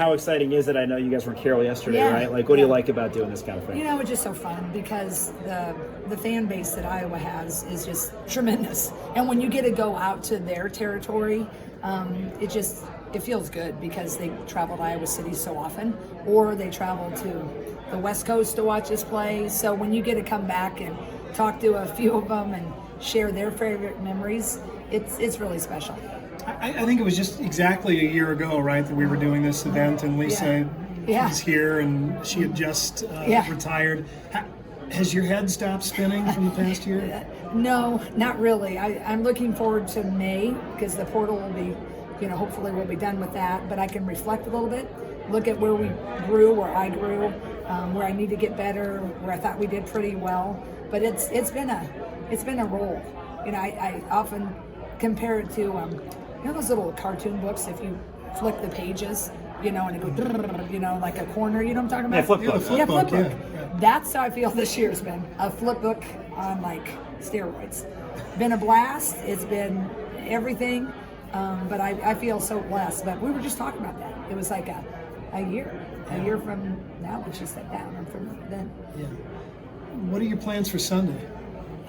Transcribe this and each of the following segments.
How exciting is it? I know you guys were in Carroll yesterday, Yeah. right? Like, what do you like about doing this kind of thing? You know, it's just so fun because the fan base that Iowa has is just tremendous. And when you get to go out to their territory, it feels good because they travel to Iowa City so often, or they travel to the West Coast to watch us play. So when you get to come back and talk to a few of them and share their favorite memories, it's really special. I think it was just exactly a year ago, right, that we were doing this event, and Lisa was here, and she had just retired. Has your head stopped spinning from the past year? No, not really. I'm looking forward to May because the portal will be, hopefully we'll be done with that. But I can reflect a little bit, look at where we grew, where I grew, where I need to get better, where I thought we did pretty well. But it's been a roll. I often compare it to those little cartoon books. If you flick the pages, and it goes, like a corner. You know what I'm talking about? Flip book. Flip book. That's how I feel this year's been. A flip book on like steroids. Been a blast. It's been everything. But I feel so blessed. But we were just talking about that. It was like a year from now when she stepped down, and from then. Yeah. What are your plans for Sunday?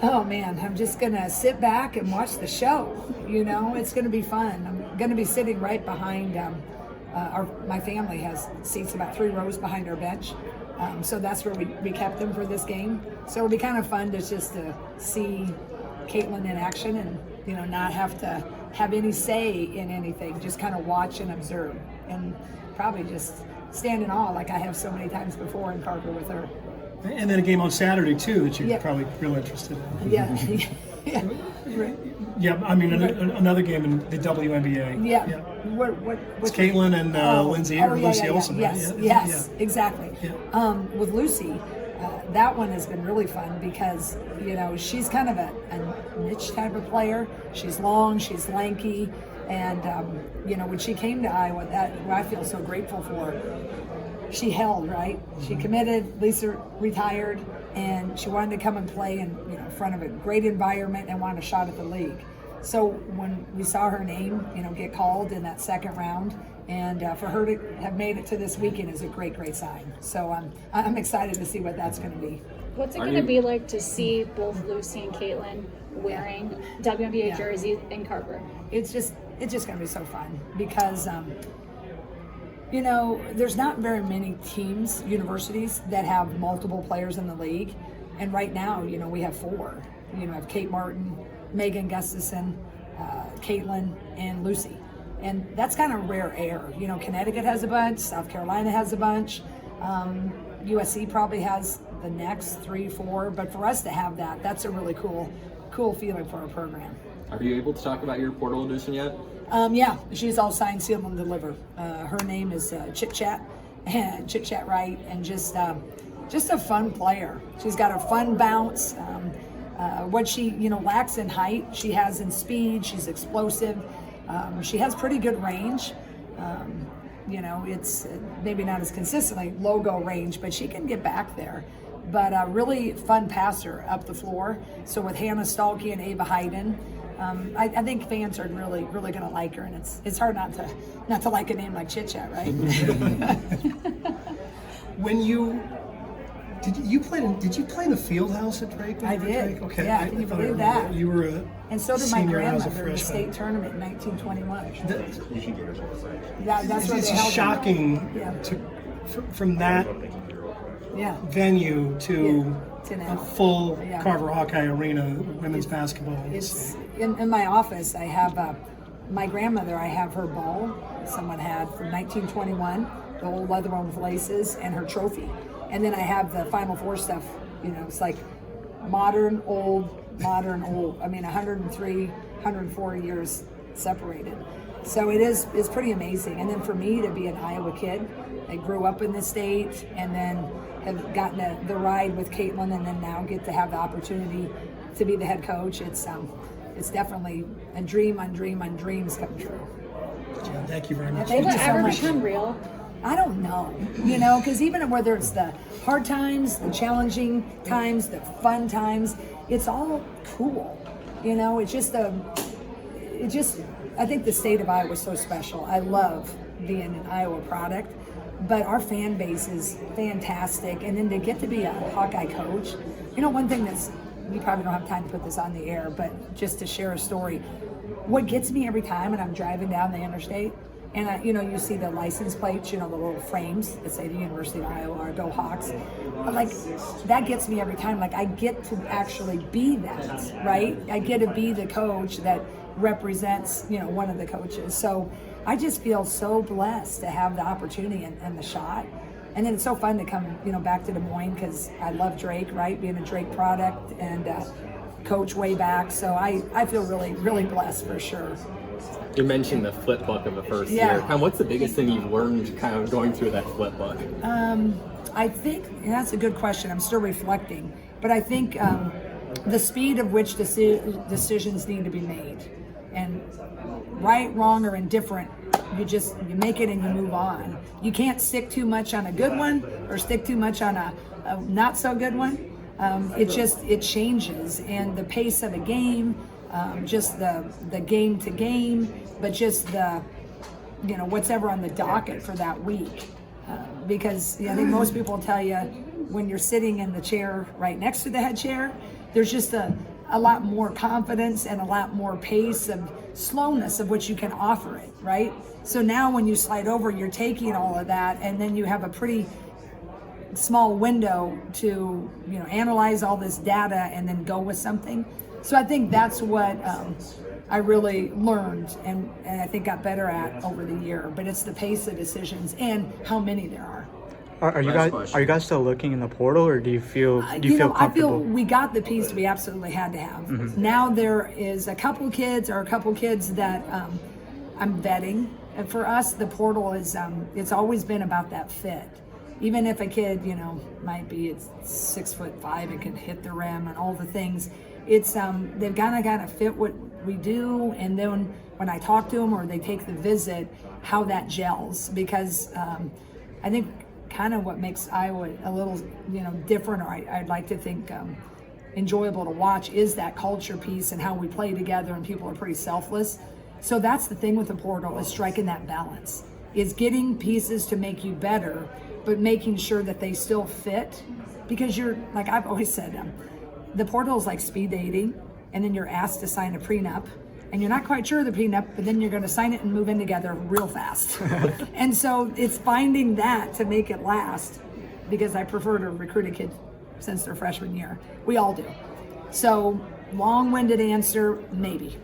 Oh man, I'm just gonna sit back and watch the show. It's gonna be fun. I'm gonna be sitting right behind. My family has seats about 3 rows behind our bench, so that's where we kept them for this game. So it'll be kind of fun to just to see Caitlin in action and not have to have any say in anything. Just kind of watch and observe, and probably just stand in awe like I have so many times before in Carver with her. And then a game on Saturday too that you're probably real interested in. Yeah. Right. Yeah, I mean another game in the WNBA. Yeah. It's Caitlin and Lindsay or Lucy Olsen. Yes, right? yes, exactly. Yeah. With Lucy, that one has been really fun because she's kind of a niche type of player. She's long, she's lanky, and when she came to Iowa, I feel so grateful for. She held, right? She committed. Lisa retired, and she wanted to come and play in front of a great environment and wanted a shot at the league. So when we saw her name, get called in that second round, and for her to have made it to this weekend is a great, great sign. So I'm excied to see what that's going to be. What's it going to be like to see both Lucy and Caitlin wearing WNBA jerseys in Carver? It's just going to be so fun because. There's not very many teams, universities, that have multiple players in the league. And right now, we have 4. I have Kate Martin, Megan Gustafson, Caitlin, and Lucy. And that's kind of rare air. Connecticut has a bunch, South Carolina has a bunch, USC probably has the next 3, 4. But for us to have that's a really cool feeling for our program. Are you able to talk about your portal addition yet? Yeah, she's all signed, sealed, and delivered. Her name is Chit Chat Wright, and just a fun player. She's got a fun bounce. What she lacks in height, she has in speed. She's explosive. She has pretty good range. It's maybe not as consistently logo range, but she can get back there. But a really fun passer up the floor. So with Hannah Stalkey and Ava Hayden. I think fans are really, really going to like her, and it's hard not to like a name like Chit Chat, right? Did you play in the field house at Drake? I did. Drake? Okay. Yeah, can you believe that? You were a and so did my senior as a grandmother in the freshman. state tournament in 1921. That's where It's they held shocking from that venue to a full Carver Hawkeye Arena women's basketball. It's in my office. I have my grandmother. I have her ball someone had from 1921, the old leather one with laces, and her trophy. And then I have the Final Four stuff. It's like modern, old. I mean, 103, 104 years separated. So it's pretty amazing. And then for me to be an Iowa kid, I grew up in the state, and then have gotten the ride with Caitlin, and then now get to have the opportunity to be the head coach. It's definitely a dream on dreams come true. Jan, thank you very much. Will it ever become real? I don't know, because even whether it's the hard times, the challenging times, the fun times, it's all cool. I think the state of Iowa is so special. I love being an Iowa product. But our fan base is fantastic. And then to get to be a Hawkeye coach, one thing we probably don't have time to put this on the air, but just to share a story, what gets me every time when I'm driving down the interstate, and you see the license plates, the little frames that say the University of Iowa or Go Hawks. Like, that gets me every time. Like, I get to actually be that, right? I get to be the coach that represents, one of the coaches. So I just feel so blessed to have the opportunity and the shot. And then it's so fun to come, back to Des Moines because I love Drake, right? Being a Drake product and coach way back. So I feel really, really blessed for sure. You mentioned the flip book of the first year. What's the biggest thing you've learned kind of going through that flip book? I think, and that's a good question. I'm still reflecting. But I think the speed of which decisions need to be made. And right, wrong, or indifferent, you make it and you move on. You can't stick too much on a good one or stick too much on a not so good one. It changes. And the pace of a game, just the game to game, but just the, what's ever on the docket for that week. Because I think most people tell you when you're sitting in the chair right next to the head chair, there's just a lot more confidence and a lot more pace of slowness of which you can offer it, right? So now when you slide over, you're taking all of that, and then you have a pretty small window to analyze all this data and then go with something. So I think that's what I really learned and I think got better at over the year. But it's the pace of decisions and how many there are. Are you guys still looking in the portal, or do you feel comfortable? I feel we got the piece we absolutely had to have. Mm-hmm. Now there is a couple kids that I'm vetting. And for us, the portal is it's always been about that fit. Even if a kid, might be 6'5" and can hit the rim and all the things, it's they've gotta fit what we do, and then when I talk to them or they take the visit, how that gels. Because I think kind of what makes Iowa a little, different, or I'd like to think enjoyable to watch, is that culture piece and how we play together, and people are pretty selfless. So that's the thing with the portal, is striking that balance, is getting pieces to make you better, but making sure that they still fit. Because you're, like I've always said, the portal is like speed dating, and then you're asked to sign a prenup, and you're not quite sure of the prenup, but then you're going to sign it and move in together real fast. And so it's finding that to make it last, because I prefer to recruit a kid since their freshman year. We all do. So long-winded answer, maybe.